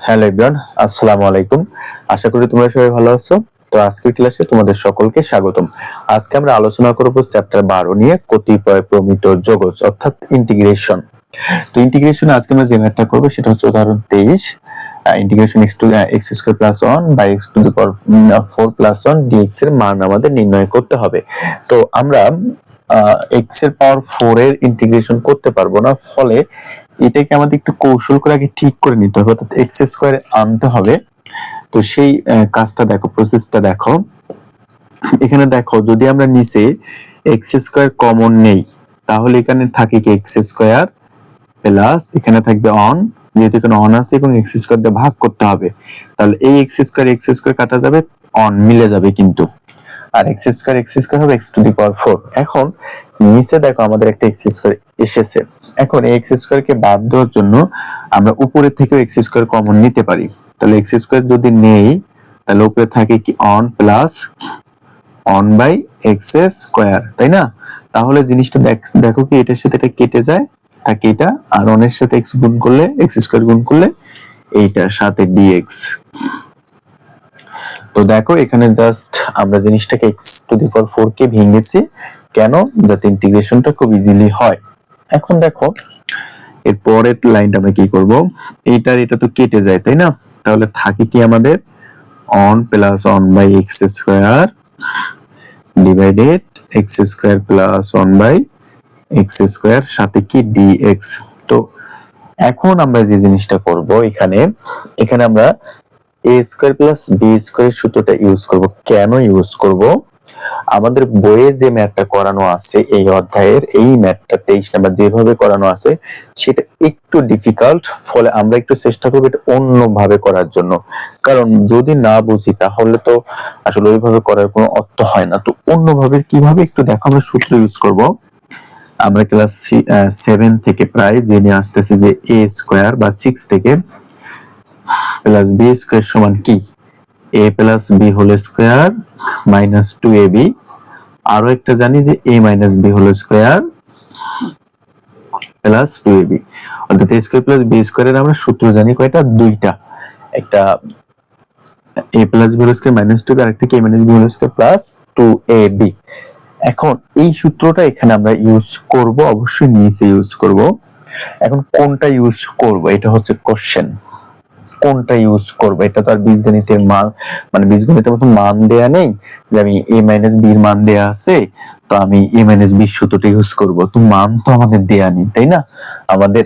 Hello everyone, আসসালামু আলাইকুম। আশা করি তোমরা সবাই ভালো আছো। তো আজকের ক্লাসে তোমাদের সকলকে স্বাগতম। আজকে আমরা আলোচনা করব চ্যাপ্টার 12 নিয়ে কতিপয় প্রমিত যোগজ অর্থাৎ ইন্টিগ্রেশন। তো ইন্টিগ্রেশনে আজকে আমরা যে ম্যাথটা করব সেটা হচ্ছে উদাহরণ 23, integration x to x square plus 1 by x to the power 4 plus 1 dx এর মান আমাদের নির্ণয় করতে হবে। তো আমরা x এর পাওয়ার 4 এর ইন্টিগ্রেশন করতে পারবো না, ফলে এটাকে আমাদের একটু কৌশল করে আগে ঠিক করে নিতে হবে, অর্থাৎ x স্কয়ারে আনতে হবে। তো সেই কাজটা দেখো, প্রসেসটা দেখো। এখানে দেখো, যদি আমরা নিচে x স্কয়ার কমন নেই তাহলে এখানে থাকে কি x স্কয়ার প্লাস এখানে থাকবে অন, যেহেতু এখানে অন আছে এবং x স্কয়ার দিয়ে ভাগ করতে হবে, তাহলে এই x স্কয়ার কাটা যাবে, অন মিলে যাবে কিন্তু, আর x স্কয়ার হবে x টু দি পাওয়ার 4। এখন নিচে দেখো আমাদের একটা x স্কয়ার এসেছে। এখন এই x স্কয়ার কে বাদ দেওয়ার জন্য আমরা উপরে থেকেও x স্কয়ার কমন নিতে পারি। তাহলে x স্কয়ার যদি নেই তাহলে উপরে থাকে কি one plus one by x square, তাই না? তাহলে জিনিসটা দেখো কি এটার সাথে এটা কেটে যায়, থাকে এটা, আর অনের সাথে x গুণ করলে x স্কয়ার গুণ করলে এইটার সাথে dx। তো দেখো এখানে জাস্ট আমরা জিনিসটাকে x টু দি পাওয়ার 4 কে ভেঙেছি, কেন? যাতে ইন্টিগ্রেশনটা খুব ইজিলি হয়। এখন দেখো এর পরের লাইনটা আমরা কি করব, এইটার এটা তো কেটে যায়, তাই না? তাহলে থাকে কি আমাদের one plus one by x square divided x square plus one by x square সাথে কি dx। তো এখন আমরা যে জিনিসটা করব, এখানে আমরা a স্কয়ার প্লাস b স্কয়ারের সূত্রটা ইউজ করব। কেন ইউজ করব? আমাদের বইয়ে যে ম্যাথটা করানো আছে এই অধ্যায়ের, এই ম্যাথটা 23 নাম্বার যেভাবে করানো আছে সেটা একটু ডিফিকাল্ট, ফলে আমরা একটু চেষ্টা করব এটা অন্যভাবে করার জন্য। কারণ যদি না বুঝি তাহলে তো আসলে ওইভাবে করার কোনো অর্থ হয় না। তো অন্যভাবে কিভাবে একটু দেখো, আমরা সূত্র ইউজ করব। আমরা ক্লাস 7 থেকে প্রায় জেনে আসতেছি যে a স্কয়ার বা 6 থেকে প্লাস b স্কয়ার সমান কি a plus b whole square minus 2ab। আরো একটা জানি যে a minus b whole square plus 2ab, অর্থাৎ a স্কয়ার প্লাস b স্কয়ারের আমরা সূত্র জানি কয়টা? দুইটা, একটা a plus b whole square minus 2ab আর একটা কি a minus b whole square plus 2ab। এখন এই সূত্রটা এখানে আমরা ইউজ করব, অবশ্যই নিচে ইউজ করব। এখন কোনটা ইউজ করব এটা হচ্ছে কোশ্চেন, কোনটা ইউজ করব? এটা তো আর বীজগণিতের মান, মানে বীজগণিতের মতো মান দেয়া নেই যে আমি a মাইনাস b এর মান দেয়া আছে তো আমি a মাইনাস b সূত্রটা ইউজ করব। তো মান তো আমাদের দেয়া নেই, তাই না? আমাদের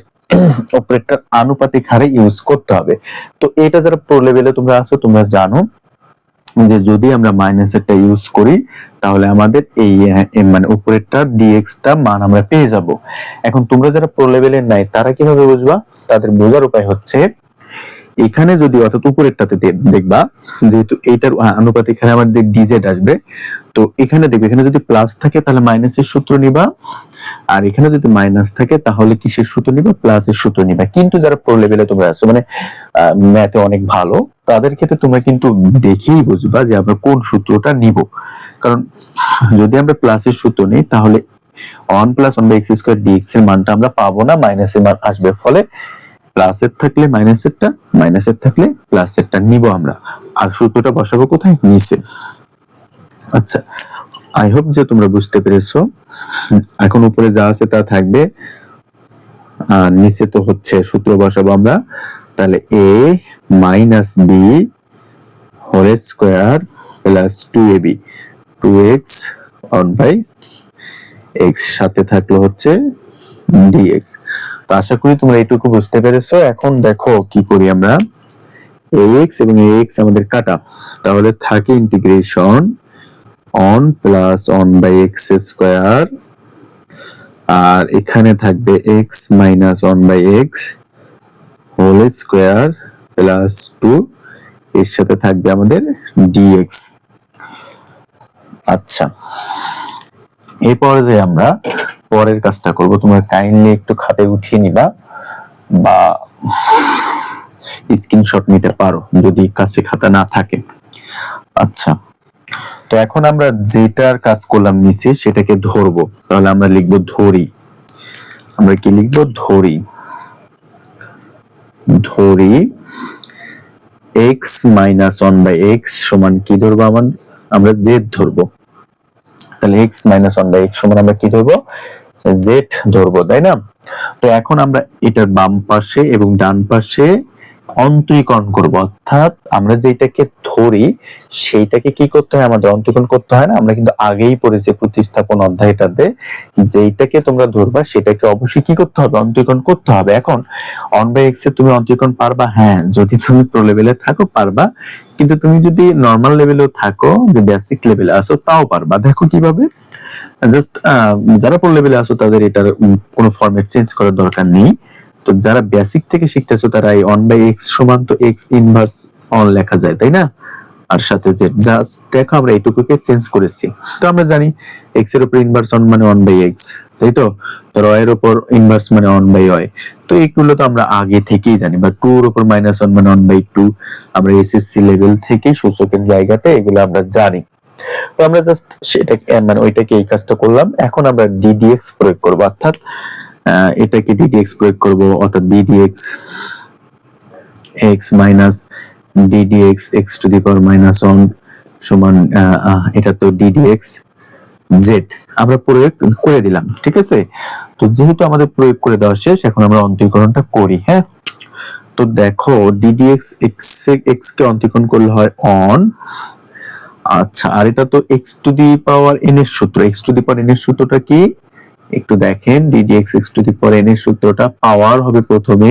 অপারেটর আনুপাতিক হারে ইউজ করতে হবে। তো এটা যারা প্রো লেভেলে তোমরা আছো তোমরা জানো যে যদি আমরা মাইনাসেরটা ইউজ করি তাহলে আমাদের এই মানে উপরেরটা dx টা মান আমরা পেয়ে যাব। এখন তোমরা যারা প্রো লেভেলের নাই তারা কিভাবে বুঝবা? তাদের বোঝার উপায় হচ্ছে, এখানে যদি অর্থাৎ উপরেরটাতে দেখবা যেহেতু এইটার আনুপাতিক হারে আমাদের dz আসবে, তো এখানে দেখবে এখানে যদি প্লাস থাকে তাহলে মাইনাসের সূত্র নিবা, আর এখানে যদি মাইনাস থাকে তাহলে কিসের সূত্র নিবা? প্লাসের সূত্র নিবা। কিন্তু যারা প্রো লেভেলে তোমরা আছো, মানে ম্যাথে অনেক ভালো, তাদের ক্ষেত্রে তোমরা কিন্তু দেখেই বুঝবা যে আমরা কোন সূত্রটা নিব। কারণ যদি আমরা প্লাসের সূত্র নিই তাহলে 1 plus 1 by x square dx এর মানটা আমরা পাবো না, মাইনাসের মান আসবে। ফলে প্লাসের থাকলে মাইনাসেরটা, মাইনাসের থাকলে প্লাসেরটা নিব আমরা, আর সূত্রটা বসাবো কোথায়? নিচে। আচ্ছা, আই হোপ যে তোমরা বুঝতে পেরেছো। এখন উপরে যা আছে তা থাকবে, আর নিচে তো হচ্ছে সূত্র বসাবো আমরা। তাহলে a minus b whole square plus 2ab 2x one by x সাথে থাকলো হচ্ছে dx। তো আশা করি তোমরা এইটুকু বুঝতে পেরেছো। এখন দেখো কি করি আমরা, ax এবং ax আমাদের কাটা, তাহলে থাকে integration one plus one by x square, আর এখানে থাকবে x minus one by X whole square plus 2, এর সাথে থাকবে আমাদের dx। আচ্ছা, এই পর্যায়ে আমরা পরের কাজটা করব। তোমরা কাইন্ডলি একটু খাতায় উঠিয়ে নিবা বা স্ক্রিনশট নিতে পারো যদি কাছে খাতা না থাকে। আচ্ছা, তো এখন আমরা যেটার কাজ করলাম নিচে সেটাকে ধরবো, তাহলে আমরা লিখবো ধরি। আমরা কি লিখবো? ধরি। ধরি x minus one by x সমান কি ধরবো, আমরা জেড ধরবো। তাহলে x minus one by x সমান আমরা কি ধরবো, জেড ধরবো, তাই না? তো এখন আমরা এটার বাম পাশে এবং ডান পাশে অন্তরীকরণ করব, অর্থাৎ আমরা যেটাকে ধরি সেইটাকে কি করতে হয়, আমাদের অন্তরীকরণ করতে হয় না? আমরা কিন্তু আগেই পড়েছি প্রতিস্থাপন অধ্যায়টাতে, যেটাকে তোমরা ধরবা সেটাকে অবশ্যই কি করতে হবে, অন্তরীকরণ করতে হবে। এখন 1/x এর তুমি অন্তরীকরণ পারবা? হ্যাঁ, যদি তুমি প্রো লেভেলে থাকো পারবা, কিন্তু তুমি যদি নরমাল লেভেলেও থাকো, যে বেসিক লেভেলে আসো, তাও পারবা। দেখো কিভাবে, জাস্ট যারা প্রো লেভেলে আসো তাদের এটার কোনো ফরম্যাট চেঞ্জ করার দরকার নেই। তো যারা বেসিক থেকে শিখতেছো তারা এই 1/x সমান তো x ইনভার্স অন লেখা যায়, তাই না? আর সাথে z, জাস্ট দেখো আমরা এইটুকুকে চেঞ্জ করেছি। তো আমরা জানি x এর উপর ইনভার্স অন মানে 1/x, তাই তো? তো y এর উপর ইনভার্স মানে 1/y। তো এইগুলো তো আমরা আগে থেকেই জানি, বা 2 এর উপর -1 মানে 1/2। আমরা এসএসসি লেভেল থেকে সূচকের জায়গাতে এগুলো আমরা জানি। তো আমরা জাস্ট সেটা মানে ওইটাকে এই কাজটা করলাম। এখন আমরা ddx প্রয়োগ করব, অর্থাৎ এটাকে ddx প্রয়োগ করব, অর্থাৎ ddx x minus ddx x to the power -1 সমান এটা তো ddx z আমরা প্রয়োগ করে দিলাম, ঠিক আছে? তো যেহেতু আমাদের প্রয়োগ করে দেওয়া শেষ, এখন আমরা অন্তরীকরণটা করি। হ্যাঁ, তো দেখো ddx x কে অন্তরীকরণ করলে হয় অন। আচ্ছা, আর এটা তো x to the power n এর সূত্র। x to the power n এর সূত্রটা কি একটু দেখেন, ddx x to the power n এর সূত্রটা পাওয়ার হবে প্রথমে,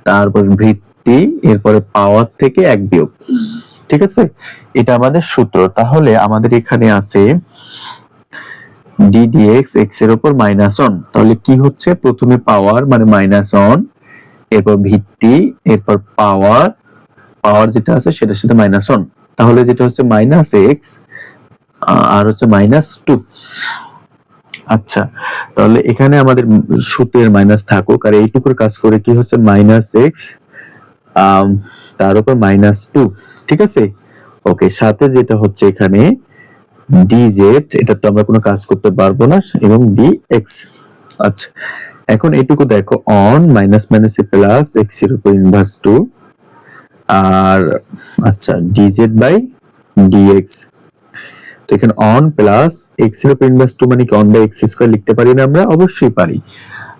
তারপর ভিত্তি, এরপরে পাওয়ার থেকে 1 বিয়োগ, ঠিক আছে? এটা আমাদের সূত্র। তাহলে আমাদের এখানে আছে ddx x এর উপর -1, তাহলে কি হচ্ছে, প্রথমে পাওয়ার মানে -1, এরপর ভিত্তি, এরপর পাওয়ার, পাওয়ার যেটা আছে সেটার সাথে -1, তাহলে যেটা হচ্ছে -x আর হচ্ছে -2। আচ্ছা, তাহলে এখানে আমাদের সূত্রের মাইনাস থাকুক, আর এইটুকুর কাজ করে কি হচ্ছে -x তার উপর -2, ঠিক আছে? ওকে, সাথে যেটা হচ্ছে এখানে dz, এটা তো আমরা কোনো কাজ করতে পারবো না, এবং dx। আচ্ছা, এখন এইটুকু দেখো, অন মাইনাস মাইনাসে প্লাস x এর উপর ইনভার্স 2, আর আচ্ছা dz বাই dx। তো এখানে অন প্লাস x এর উপর ইনভার্স 2 মানে কি অন বাই x স্কয়ার লিখতে পারি না? আমরা অবশ্যই পারি।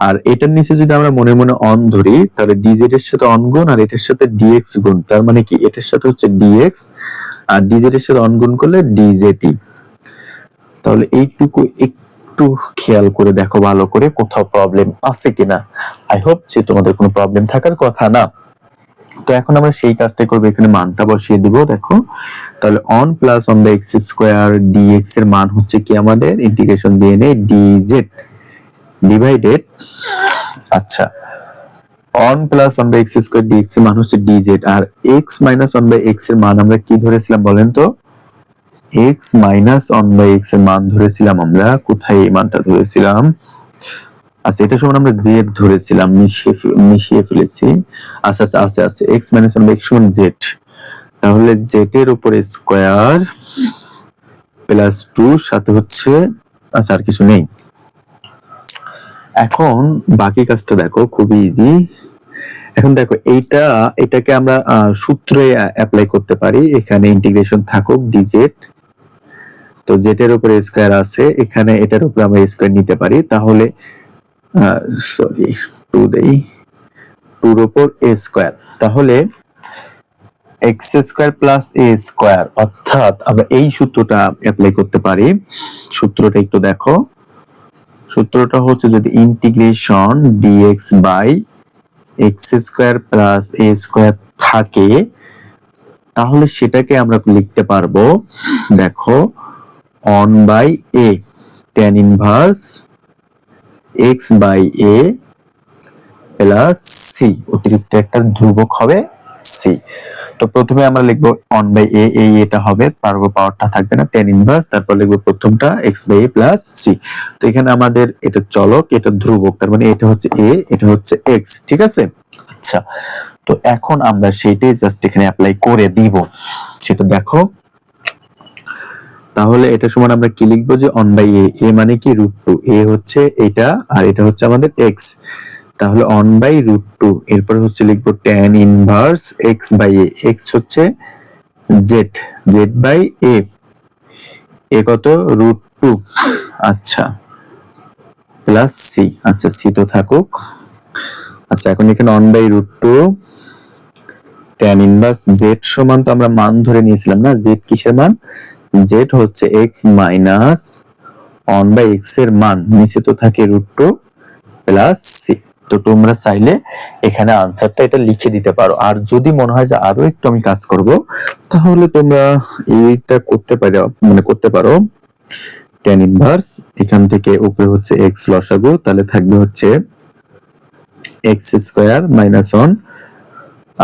আর এটার নিচে যদি আমরা মনে মনে অন ধরি, তাহলে dz এর সাথে অন গুণ আর এটার সাথে dx গুণ, তার মানে কি এটার সাথে হচ্ছে dx আর dz এর সাথে অন গুণ করলে dzt। তাহলে এইটুকু একটু খেয়াল করে দেখো ভালো করে, কোথাও প্রবলেম আছে কিনা। আই হোপ যে তোমাদের কোনো প্রবলেম থাকার কথা না। তো এখন আমরা সেই কাজটাই করব, এখানে মানটা বসিয়ে দিব। দেখো, তাহলে on plus 1/x square dx এর মান হচ্ছে কি আমাদের, ইন্টিগ্রেশন দিয়ে নেই dz ডিভাইডেড, আচ্ছা on plus 1/x square dx এর মান হচ্ছে dz, আর x মাইনাস 1/x এর মান আমরা কি ধরেছিলাম বলেন তো? x মাইনাস 1/x এর মান ধরেছিলাম আমরা, কোথায় এই মানটা ধরেছিলাম? আচ্ছা, এটা সমান আমরা z ধরেছিলাম, মিশিয়ে ফেলেছি। আচ্ছা আচ্ছা আচ্ছা আচ্ছা, x মাইনাস 1/x সমান z, তাহলে z এর উপরে স্কয়ার প্লাস 2 সাথে হচ্ছে, আচ্ছা আর কিছু নেই। এখন বাকি কাজটা দেখো, খুবই ইজি। এখন দেখো এটাকে আমরা সূত্রে অ্যাপ্লাই করতে পারি। এখানে ইন্টিগ্রেশন থাকুক dz, তো z এর উপরে স্কয়ার আছে, এখানে এটার উপরে আমরা স্কয়ার নিতে পারি। তাহলে সরি 2 দেই, 2 এর উপর a স্কয়ার, তাহলে x square plus a square, অর্থাৎ আমরা এই সূত্রটা অ্যাপ্লাই করতে পারি। সূত্রটা একটু দেখো, সূত্রটা হচ্ছে যদি integration dx by x square plus a square থাকে, তাহলে সেটাকে আমরা লিখতে পারবো, দেখো 1 by a tan inverse x by a plus c, অতিরিক্ত একটা ধ্রুবক হবে c। তো প্রথমে আমরা লিখবো 1 বাই a, এটা হবে, তারপর পাওয়ারটা থাকবে না, tan ইনভার্স, তারপর লিখবো প্রথমটা x by a plus c। তো এখানে আমাদের এটা চলক, এটা ধ্রুবক, তার মানে এটা হচ্ছে a, এটা হচ্ছে x, ঠিক আছে? আচ্ছা, তো এখন আমরা সেইটাই জাস্ট এখানে অ্যাপ্লাই করে দিব, সেটা দেখো। তাহলে এটা সমান আমরা কি লিখবো, যে 1 বাই a, a মানে কি √2, a হচ্ছে এটা আর এটা হচ্ছে আমাদের x, তাহলে 1/√2, এরপর হচ্ছে লিখবো tan inverse x by a, x হচ্ছে z, z by a, a কত √2, আচ্ছা প্লাস c, আচ্ছা c তো থাকুক। আচ্ছা এখন এখানে 1/√2 tan ইনভার্স z সমান, তো আমরা মান ধরে নিয়েছিলাম না, z কিসের মান, z হচ্ছে x মাইনাস 1/x এর মান, নিচে তো থাকে √2 প্লাস c। তো তোমরা চাইলে এখানে আনসারটা এটা লিখে দিতে পারো, আর যদি মনে হয় যে আরো একটু আমি কাজ করব তাহলে তোমরা এইটা করতে পারো tan ইনভার্স, এখান থেকে উপরে হচ্ছে x লসাগু, তাহলে থাকবে হচ্ছে x স্কয়ার মাইনাস 1,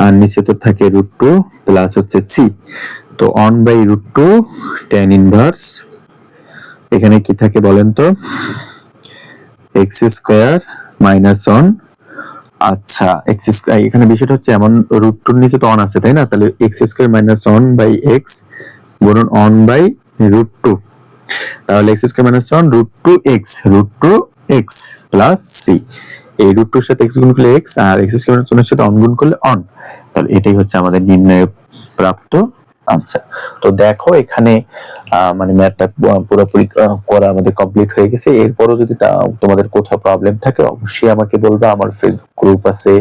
আর নিচে তো থাকে √2 প্লাস হচ্ছে c। তো 1/√2 tan ইনভার্স, এখানে কি থাকে বলেন তো, x স্কয়ার মাইনাস 1, আচ্ছা x স্কয়ার, এখানে বিষয়টা হচ্ছে এমন √2 এর নিচে তো 1 আছে তাই না, তাহলে x স্কয়ার মাইনাস 1/x গুণন 1/√2, তাহলে x square minus 1 √2x plus c, এই √2 এর সাথে x গুণ করলে x, আর x স্কয়ার মাইনাস 1 এর সাথে 1 গুণ করলে 1, তাহলে এটাই হচ্ছে আমাদের নির্ণয় প্রাপ্ত আনসার। তো দেখো এখানে মানে ম্যাথটা পুরোপুরি করা আমাদের কমপ্লিট হয়ে গেছে। এরপরও যদি তোমাদের কোথাও প্রবলেম থাকে অবশ্যই আমাকে বলবা, আমার ফেসবুক গ্রুপ আছে,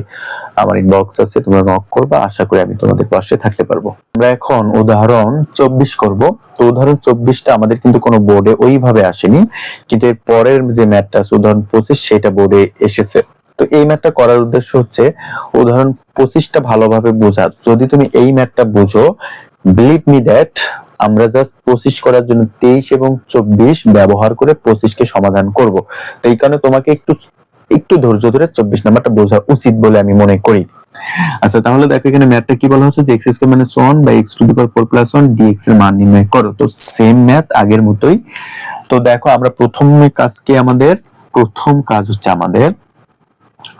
আমার ইনবক্স আছে, তোমরা নক করবা, আশা করি আমি তোমাদের পাশে থাকতে পারবো। আমরা এখন উদাহরণ 24 করব। তো উদাহরণ 24টা আমাদের কিন্তু কোনো বোর্ডে ওইভাবে আসেনি, কিন্তু এর পরের যে ম্যাথটা আছে উদাহরণ 25 সেটা বোর্ডে এসেছে। তো এই ম্যাথটা করার উদ্দেশ্য হচ্ছে উদাহরণ 25টা ভালোভাবে বোঝা। যদি তুমি এই ম্যাথটা বুঝো, বিলিভ মি দ্যাট আমরা জাস্ট 25 করার জন্য 23 এবং 24 ব্যবহার করে 25 কে সমাধান করব। তো এই কারণে তোমাকে একটু ধৈর্য ধরে 24 নাম্বারটা বোঝা উচিত বলে আমি মনে করি। আচ্ছা তাহলে দেখো এখানে ম্যাথটা কি বলা হচ্ছে যে x square minus 1 by x to the power 4 plus 1 dx এর মান নির্ণয় করো। তো সেম ম্যাথ আগের মতোই। তো দেখো আমরা প্রথম কাজ হচ্ছে আমাদের,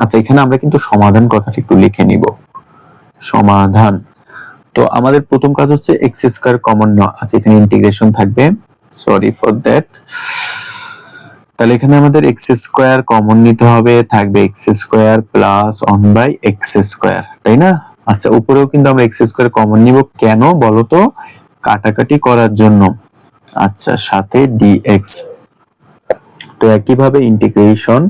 আচ্ছা এখানে আমরা কিন্তু সমাধান কথাটা একটু লিখে নিব, সমাধান। তো আমাদের প্রথম কাজ হচ্ছে x স্কয়ার কমন নেওয়া, আচ্ছা এখানে ইন্টিগ্রেশন থাকবে, সরি ফর দ্যাট। তাহলে এখানে আমাদের x স্কয়ার কমন নিতে হবে, থাকবে x square plus 1/x square, তাই না? আচ্ছা উপরেও কিন্তু আমরা x স্কয়ার কমন নিব, কেন বলো তো, কাটাকাটি করার জন্য। আচ্ছা সাথে dx, তো একইভাবে ইন্টিগ্রেশন,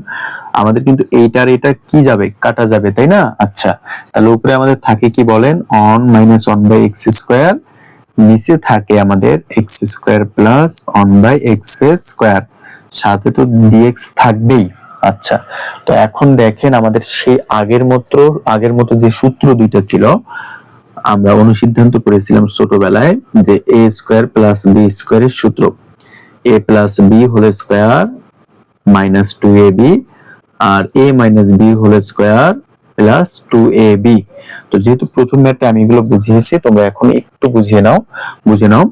আমাদের কিন্তু এইটার এটা কি যাবে, কাটা যাবে তাই না? আচ্ছা তাহলে উপরে আমাদের থাকে কি বলেন, 1-1/x স্কয়ার, নিচে থাকে আমাদের x square plus 1/x square, সাথে তো dx থাকবেই। আচ্ছা তো এখন দেখেন আমাদের সেই আগের মতো যে সূত্র দুইটা ছিল, আমরা অনুসিদ্ধান্ত করেছিলাম ছোটবেলায় যে a স্কয়ার প্লাস b স্কয়ারের সূত্র, a plus b whole square minus 2ab, আর a minus b whole square plus 2ab। তো যেহেতু প্রথম ম্যাথে আমি এগুলো বুঝিয়েছি, তোমরা এখন একটু বুঝে নাও।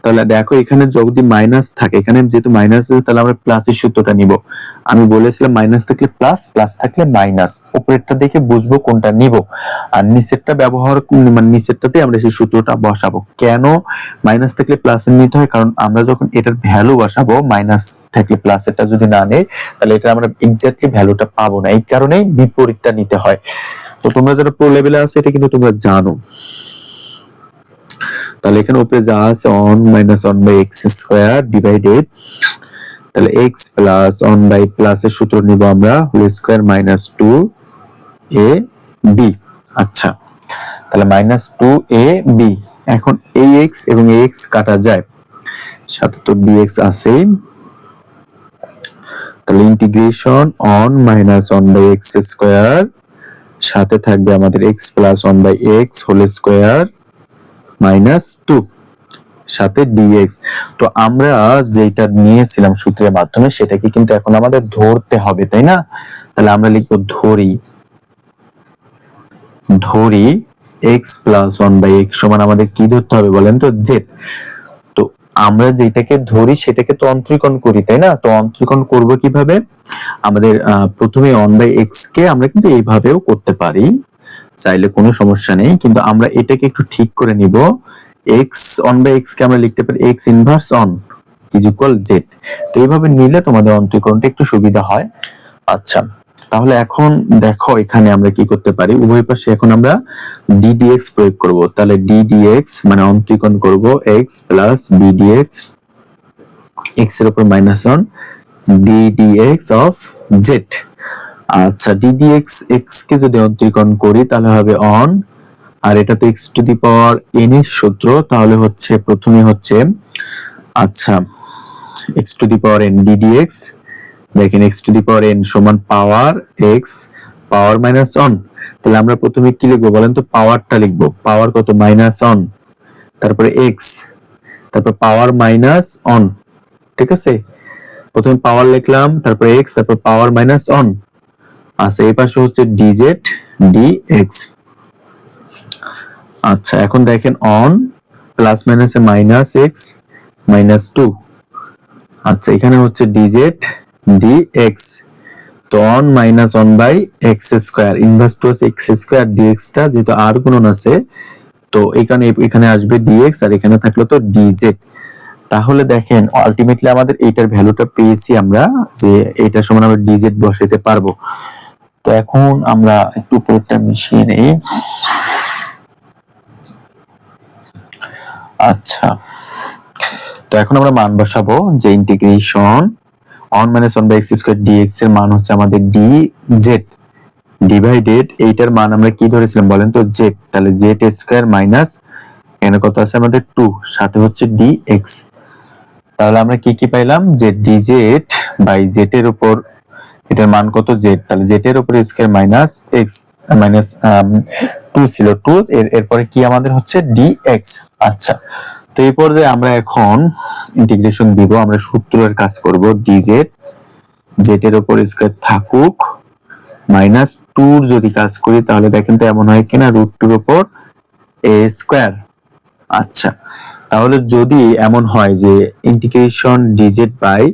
তাহলে দেখো এখানে যদি মাইনাস থাকে, এখানে যেহেতু মাইনাস আছে তাহলে আমরা প্লাসের সূত্রটা নিব। আমি বলেছিলাম মাইনাস থাকলে প্লাস, প্লাস থাকলে মাইনাস, উপরেরটা দেখে বুঝবো কোনটা নিব, আর নিচেরটা মানে নিচেরটাতে আমরা সেই সূত্রটা বসাবো। কেন মাইনাস থাকলে প্লাসের নিতে হয়, কারণ আমরা যখন এটার ভ্যালু বসাবো, মাইনাস থাকলে প্লাসেরটা যদি না নেই তাহলে এটা আমরা এক্স্যাক্টলি ভ্যালুটা পাবো না, এই কারণেই বিপরীতটা নিতে হয়। তো তোমরা যারা প্রো লেভেলে আছো এটা কিন্তু তোমরা জানো। তাহলে এখানে উপরে যা আছে 1-1/x স্কয়ার ডিভাইডেড, তাহলে x প্লাস 1 প্লাসের সূত্র নিব আমরা, হোল স্কয়ার মাইনাস 2ab। আচ্ছা তাহলে মাইনাস 2ab, এখন এই x এবং এই x কাটা যায়, সাথে তো dx আছে, তাহলে ইন্টিগ্রেশন 1-1/x স্কয়ার, সাথে থাকবে আমাদের x plus 1/x whole square minus 2, সাথে dx। তো আমরা যেটা নিয়েছিলাম সূত্রের মাধ্যমে সেটাকে কিন্তু এখন আমাদের ধরতে হবে তাই না? তাহলে আমরা লিখবো ধরি x প্লাস 1/x সমান আমাদের কি ধরতে হবে বলেন তো, z। তো আমরা যেটাকে ধরি সেটাকে তো অন্তরীকরণ করি তাই না? তো অন্তরীকরণ করব কিভাবে, আমাদের প্রথমে 1/x কে আমরা কিন্তু এইভাবেও করতে পারি, চাইলে কোনো সমস্যা নেই, কিন্তু আমরা এটাকে একটু ঠিক করে নিব। x 1/x কে আমরা লিখতে পারি x inverse 1 is equal z। তো এইভাবে নিলে তোমাদের অন্তরীকরণটা একটু সুবিধা হয়। আচ্ছা তাহলে এখন দেখো এখানে আমরা কি করতে পারি, উভয় পাশে এখন আমরা ddx প্রয়োগ করব। তাহলে ddx মানে অন্তরীকরণ করব x প্লাস ddx, x এর উপর -1 ddx অফ z। আচ্ছা, ddx x কে যদি অন্তরীকরণ করি তাহলে হবে অন, আর এটা তো x to the power n এর সূত্র, তাহলে হচ্ছে প্রথমে হচ্ছে আচ্ছা x to the power n ddx, দেখেন x to the power n সমান পাওয়ার x পাওয়ার -1। তাহলে আমরা প্রথমে কি লিখবো বলেন তো, পাওয়ারটা লিখবো, পাওয়ার কত -1, তারপরে x, তারপর পাওয়ার -1, ঠিক আছে। প্রথমে পাওয়ার লিখলাম, তারপর x, তারপর পাওয়ার -1। আচ্ছা, এই পাশে হচ্ছে dz dx। আচ্ছা, এখন দেখেন অন প্লাস মাইনাসে -x -2। আচ্ছা, এখানে হচ্ছে dz dx, তো one -1 by x square, inverse to আছে x স্কয়ার, dx টা যেহেতু r গুণন আছে তো এখানে আসবে dx, আর এখানে থাকলো তো dz। তাহলে দেখেন আলটিমেটলি আমাদের এইটার ভ্যালুটা পেয়েছি আমরা, যে এইটার সমান আমরা dz বসাইতে পারবো। তো এখন আমরা একটু উপরটা মিশিয়ে নেই। আচ্ছা, তো এখন আমরা মান বসাবো, যে integration one -1 by x square dx এর মান হচ্ছে আমাদের dz ডিভাইডেড, এইটার মান আমরা কি ধরেছিলাম বলেন তো z, তাহলে z স্কয়ার মাইনাস এখানে কত আছে আমাদের 2, সাথে হচ্ছে dx। তাহলে আমরা কি কি পাইলাম, যে dz বাই z এর উপর এটার মান কত z, তাহলে z এর উপর স্কয়ার মাইনাস x মাইনাস 2 ছিল 2, এরপরে কি আমাদের হচ্ছে dx। আচ্ছা, তো এই পর্যায়ে আমরা এখন ইন্টিগ্রেশন দিব, আমরা সূত্রের কাজ করব, dz z এর উপর স্কয়ার থাকুক -2 যদি কাজ করি তাহলে দেখেন তো এমন হয় কিনা, √2 এর উপর a স্কয়ার। আচ্ছা, তাহলে যদি এমন হয় যে integration dz by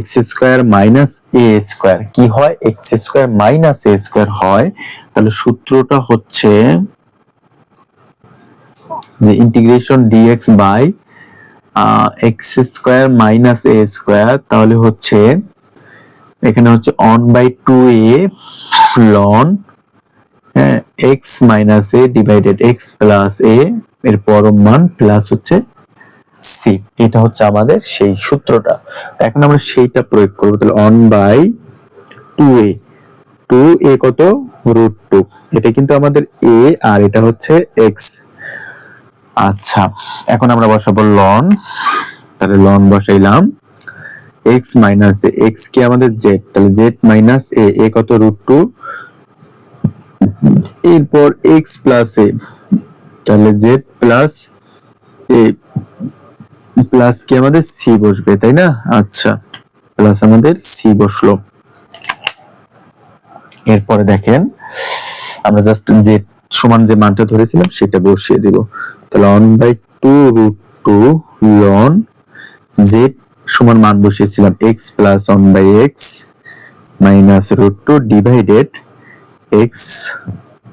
x square minus a square কি হয়, x square minus a square হয়, তাহলে সূত্রটা হচ্ছে যে integration dx by x square minus a square, তাহলে হচ্ছে এখানে হচ্ছে 1/2a ln x minus a divided x plus a এর পরম মান প্লাস হচ্ছে c। এটা হচ্ছে আমাদের সেই সূত্রটা। এখন আমরা সেইটা প্রয়োগ করব, তাহলে 1/2a, 2a কত, √2, এটা কিন্তু আমাদের a আর এটা হচ্ছে x। আচ্ছা, এখন আমরা বসাবো লন, তাহলে লন বসাইলাম, x মাইনাস a, x কি আমাদের z, তাহলে z মাইনাস a, a কত √2, এরপর x প্লাস a, তাহলে z প্লাস a প্লাস কি আমাদের c বসবে, তাই না। আচ্ছা, প্লাস আমাদের c বসলো। এরপরে দেখেন আমরা জাস্ট z সমান যে মানটা ধরেছিলাম সেটা বসিয়ে দিব, তাহলে 1/2 √2 ln z সমান মান বসিয়েছিলাম x plus 1/x minus √2 divided x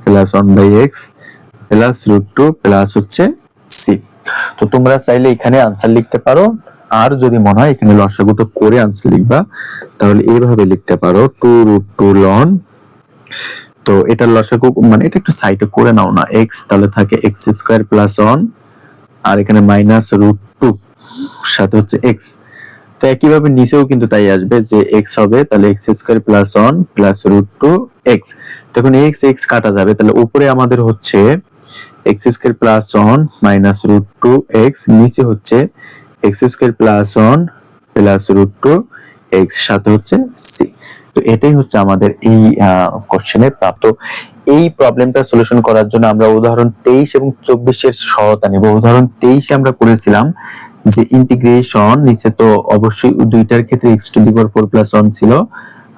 plus 1/x plus √2 plus হচ্ছে c। তো তোমরা চাইলে এখানে আনসার লিখতে পারো, আর যদি মনে হয় এখানে লসাগুটা করে আনসার লিখবা তাহলে এইভাবে লিখতে পারো 2√2 ln, তো এটা লসাগু মানে এটা একটু সাইডে করে নাও না, x তাহলে থাকে x স্কয়ার প্লাস 1, আর এখানে মাইনাস √2 সাথে হচ্ছে x। তো একইভাবে নিচেও কিন্তু তাই আসবে যে x হবে, তাহলে x square plus 1 plus √2x, তখন x x কাটা যাবে, তাহলে উপরে আমাদের হচ্ছে x square plus 1 minus √2x, নিচে হচ্ছে x square plus 1 plus √2x সাথে হচ্ছে c। তো এটাই হচ্ছে আমাদের এই কোশ্চেনের প্রাপ্ত। এই প্রবলেমটা সলিউশন করার জন্য আমরা উদাহরণ 23 এবং 24 এর সহায়তা নেব। উদাহরণ 23 আমরা করেছিলাম যে ইন্টিগ্রেশন, নিচে তো অবশ্যই দুইটার ক্ষেত্রে x to the power 4 plus 1 ছিল,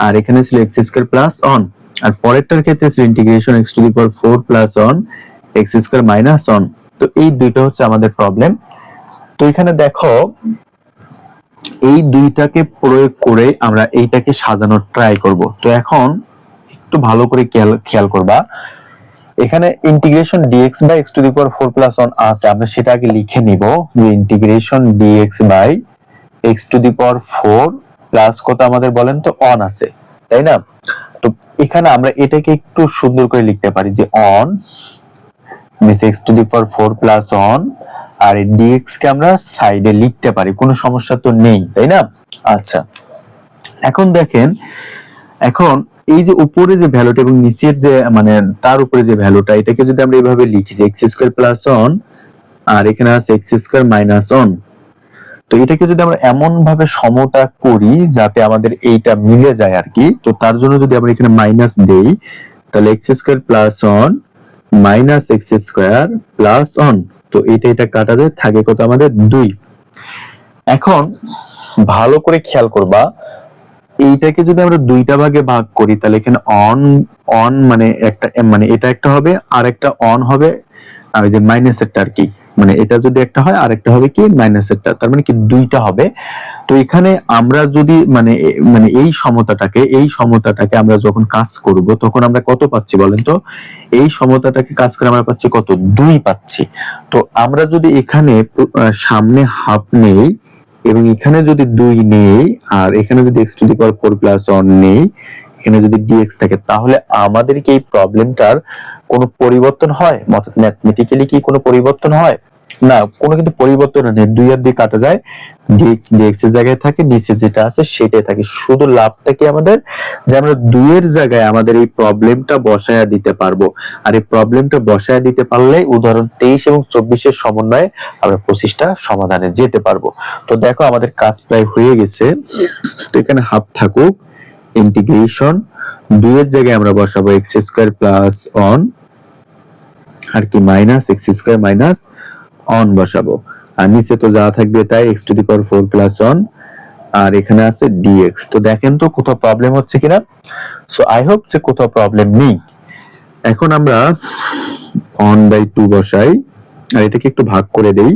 আর এখানে ছিল x স্কয়ার প্লাস 1, আর পরেরটার ক্ষেত্রে ছিল integration x to the power 4 plus 1 x square minus 1। তো এই দুইটা হচ্ছে আমাদের প্রবলেম। তো এখানে দেখো এই দুইটাকে প্রয়োগ করে আমরা এইটাকে সাজানোর ট্রাই করব। তো এখন একটু ভালো করে খেয়াল করবা, এখানে integration dx by x to the power 4 plus 1 আছে, আমরা সেটা আগে লিখে নিব যে integration dx by x to the power 4 plus কত আমাদের বলেন তো 1 আছে, তাই না? তো এখানে আমরা এটাকে একটু সুন্দর করে লিখতে পারি যে one this x to the power 4 plus one, আর এই dx কে আমরা সাইডে লিখতে পারি, কোনো সমস্যা তো নেই, তাই না? আচ্ছা, এখন দেখেন, এখন এই যে উপরে যে ভ্যালুটা এবং নিচের যে মানে তার উপরে যে ভ্যালুটা, এটাকে যদি আমরা এইভাবে লিখি যে x স্কয়ার প্লাস অন আর এখানে আছে x স্কয়ার মাইনাস অন, তো এটাকে যদি আমরা এমন ভাবে সমতা করি যাতে আমাদের এইটা মিলে যায় আর কি, তো তার জন্য যদি আমরা এখানে মাইনাস দেই, তাহলে x square plus on minus x square plus on, তো এটা কাটা যায়, থাকে কত আমাদের 2। এখন ভালো করে খেয়াল করবা, এইটাকে যদি আমরা দুইটা ভাগে ভাগ করি তাহলে এখানে অন অন মানে একটা মানে এটা একটা হবে আর একটা অন হবে, আর ওই যে মাইনাসেরটা আর কি, মানে এটা যদি একটা হয় আর একটা হবে কি মাইনাসেরটা, তার মানে কি দুইটা হবে। তো এখানে আমরা যদি মানে মানে এই সমতাটাকে আমরা যখন কাজ করব তখন আমরা কত পাচ্ছি বলেন তো? এই সমতাটাকে কাজ করে আমরা পাচ্ছি কত? 2 পাচ্ছি। তো আমরা যদি এখানে সামনে হাফ নেই এবং এখানে যদি 2 নেই আর এখানে যদি x to the power 4 plus 1 নেই, এখানে যদি dx থাকে, তাহলে আমাদের কি এই প্রবলেমটার কোনো পরিবর্তন হয়? ম্যাথমেটিক্যালি কি কোনো পরিবর্তন হয়? না, কোনো কিন্তু পরিবর্তন নেই, 2 আর 2 কাটা যায়, dx এর জায়গায় থাকে, নিচে যেটা আছে সেটাই থাকে। শুধু লাভটা কি আমাদের, যে আমরা 2 এর জায়গায় আমাদের এই প্রবলেমটা বসায়া দিতে পারবো, আর এই প্রবলেমটা বসায়া দিতে পারলে উদাহরণ 23 এবং 24 এর সমন্বয়ে আমরা 25টা সমাধানে যেতে পারবো। তো দেখো আমাদের কাজ প্রায় হয়ে গেছে। তো এখানে হাফ থাকুক, ইন্টিগ্রেশন 2 এর জায়গায় আমরা বসাবো x স্কয়ার প্লাস অন আর কি minus x square minus one বসাবো, আর নিচে তো যা থাকবে তাই x to the power 4 plus one, আর এখানে আছে dx। তো দেখেন তো কোথাও প্রবলেম হচ্ছে কিনা? সো আই হোপ যে কোথাও প্রবলেম নেই। এখন আমরা 1/2 বসাই আর এটাকে একটু ভাগ করে দেই,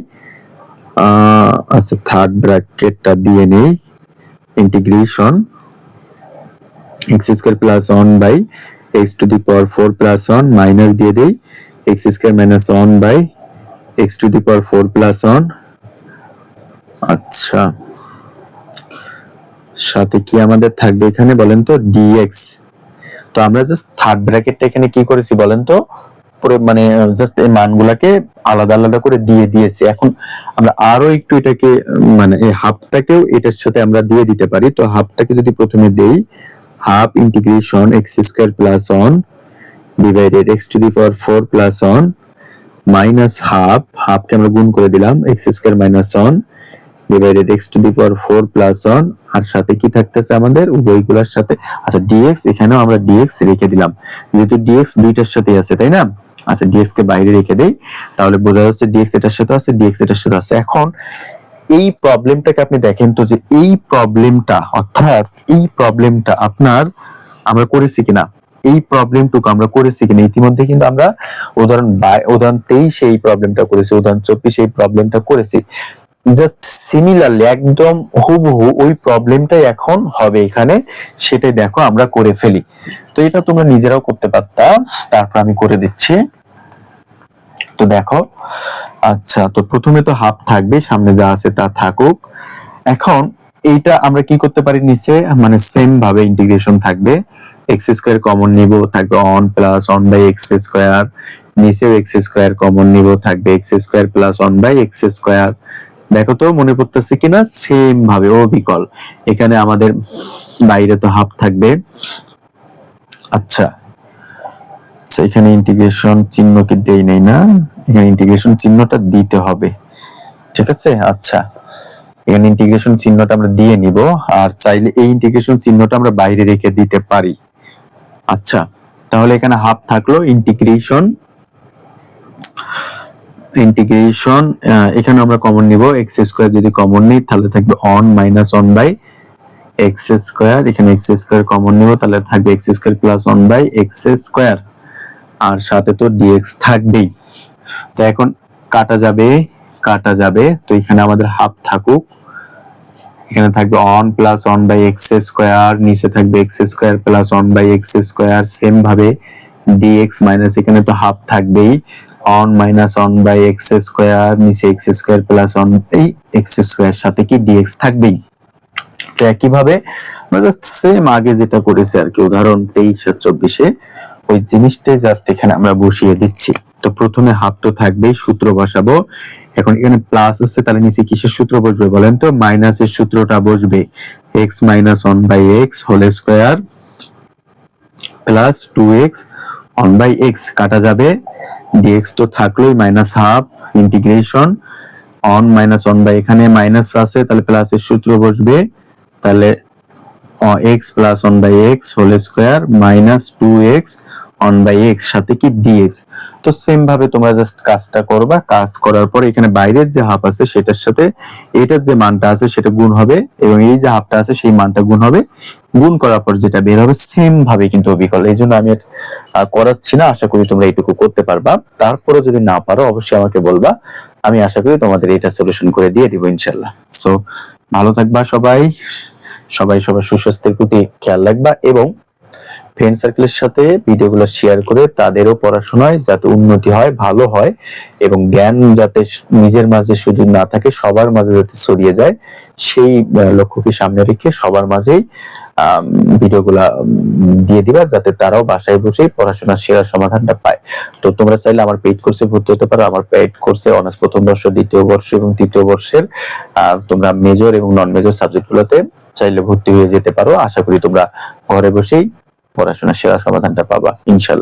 আচ্ছা থার্ড ব্র্যাকেটটা দিয়ে নেই, integration x square plus 1 by x to the power 4 plus 1 minus দিয়ে দেই x square minus 1 by x to the power 4 plus 1। আচ্ছা, সাথে কি আমাদের থাকবে এখানে বলেন তো? dx। তো আমরা জাস্ট থার্ড ব্র্যাকেটটা এখানে কি করেছি বলেন তো? পুরো মানে জাস্ট এই মানগুলোকে আলাদা আলাদা করে দিয়ে দিয়েছি। এখন আমরা আরো একটু এটাকে মানে এই হাফটাকেও এটার সাথে আমরা দিয়ে দিতে পারি। তো হাফটাকে যদি প্রথমে দেই, half integration x square plus 1 divided x to the power 4 plus 1 minus হাফকে আমরা গুণ করে দিলাম x square minus 1 divided x to the power 4 plus 1, আর সাথে কি থাকতেছে আমাদের উভয়গুলোর সাথে, আচ্ছা dx, এখানেও আমরা dx রেখে দিলাম যেহেতু dx দুইটার সাথে আছে, তাই না? আচ্ছা dx কে বাইরে রেখে দেই, তাহলে বোঝা যাচ্ছে dx এটার সাথে আছে, dx এটার সাথে আছে। এখন এই প্রবলেমটাকে আপনি দেখেন তো, যে এই প্রবলেমটা অর্থাৎ এই প্রবলেমটা আপনার আমরা করেছি কিনা, এই প্রবলেমটুকু আমরা করেছি কিনা। ইতিমধ্যে কিন্তু আমরা উদাহরণ 23 এই প্রবলেমটা করেছি, উদাহরণ 24 এই প্রবলেমটা করেছি। জাস্ট সিমিলারলি একদম হুবহু ওই প্রবলেমটাই এখন হবে এখানে, সেটাই দেখো আমরা করে ফেলি। তো এটা তোমরা নিজেরাও করতে পারতা, তারপর আমি করে দিচ্ছি। তো দেখো, আচ্ছা তো প্রথমে তো হাফ থাকবে, সামনে যা আছে তা থাকুক। এখন এইটা আমরা কি করতে পারি, নিচে মানে সেম ভাবে ইন্টিগ্রেশন থাকবে, x স্কয়ার কমন নিব, থাকবে 1 প্লাস 1 বাই x স্কয়ার, নিচেও x স্কয়ার কমন নিব, থাকবে x square plus 1 by x square. দেখো তো মনে পড়তেছে কিনা? সেম ভাবে অবিকল এখানে আমাদের বাইরে তো হাফ থাকবে। আচ্ছা এখানে ইন্টিগ্রেশন চিহ্ন কি দেই নেই না, এখানে ইন্টিগ্রেশন চিহ্নটা দিতে হবে, ঠিক আছে? আচ্ছা এখানে ইন্টিগ্রেশন চিহ্নটা আমরা দিয়ে নিব, আর চাইলে এই ইন্টিগ্রেশন চিহ্নটা আমরা বাইরে রেখে দিতে পারি। আচ্ছা তাহলে এখানে হাফ থাকলো, ইন্টিগ্রেশন এখানে আমরা কমন নিব, x স্কয়ার যদি কমন নিই তাহলে থাকবে 1 মাইনাস 1 বাই x স্কয়ার, এখানে x স্কয়ার কমন নিব তাহলে থাকবে x square plus 1 by x square, আর সাথে তো dx থাকবেই। তো এখন কাটা যাবে, তো এখানে আমাদের হাফ থাকুক, এখানে থাকবে 1 প্লাস 1 বাই x স্কয়ার, নিচে থাকবে x square plus 1 by x square, same ভাবে dx মাইনাস এখানে তো হাফ থাকবেই, 1 মাইনাস 1 বাই x স্কয়ার, নিচে x স্কয়ার প্লাস 1 এই x স্কয়ার, সাথে কি dx থাকবেই। তো একইভাবে আমরা জাস্ট সেম আগে যেটা করেছি আর কি, উদাহরণ 23 আর 24-এ ওই জিনিসটাই জাস্ট এখানে আমরা বসিয়ে দিচ্ছি। তো প্রথমে হাফ তো থাকবেই, সূত্র বসাবো। এখন এখানে প্লাস আছে, তাহলে নিচে কিসের সূত্র বসবে বলেন তো? মাইনাসের সূত্রটা বসবে, x - 1/x whole square plus 2x 1/x কাটা যাবে, dx তো থাকলোই, minus half integration one minus 1 by, এখানে মাইনাস আছে তাহলে প্লাসের সূত্র বসবে, তাহলে x plus 1/x whole square minus 2x 1/x সাথে কি dx। তো সেম ভাবে তোমরা জাস্ট কাজটা করবা, কাজ করার পর এখানে বাইরের যে হাফ আছে সেটার সাথে এটার যে মানটা আছে সেটা গুণ হবে, এবং এই যে হাফটা আছে সেই মানটা গুণ হবে, গুণ করার পর যেটা বের হবে সেম ভাবে কিন্তু অবিকল। এই জন্য আমি করাচ্ছি না, আশা করি তোমরা এইটুকু করতে পারবা। তারপরে যদি না পারো অবশ্যই আমাকে বলবা, আমি আশা করি তোমাদের এটা সলিউশন করে দিয়ে দিব ইনশাল্লাহ। সো ভালো থাকবা সবাই, সবাই সবার সুস্বাস্থ্যের প্রতি খেয়াল রাখবা, এবং ফ্রেন্ড সার্কেলের সাথে ভিডিওগুলো শেয়ার করে তাদেরও পড়াশোনায় যাতে উন্নতি হয়, ভালো হয়, এবং জ্ঞান যাতে নিজের মাঝে শুধু না থাকে সবার মাঝে যাতে ছড়িয়ে যায়, সেই লক্ষ্যকে সামনে রেখে সবার মাঝেই ভিডিওগুলা দিয়ে দিবা, যাতে তারাও বাসায় বসেই পড়াশোনার সেরা সমাধানটা পায়। তো তোমরা চাইলে আমার পেইড কোর্সে ভর্তি হতে পারো। আমার পেইড কোর্সে অনার্স প্রথম বর্ষ, দ্বিতীয় বর্ষ এবং তৃতীয় বর্ষের তোমরা মেজর এবং নন মেজর সাবজেক্টগুলোতে চাইলে ভর্তি হয়ে যেতে পারো। আশা করি তোমরা ঘরে বসেই পড়াশোনার সেরা সমাধানটা পাবা ইনশাল্লাহ।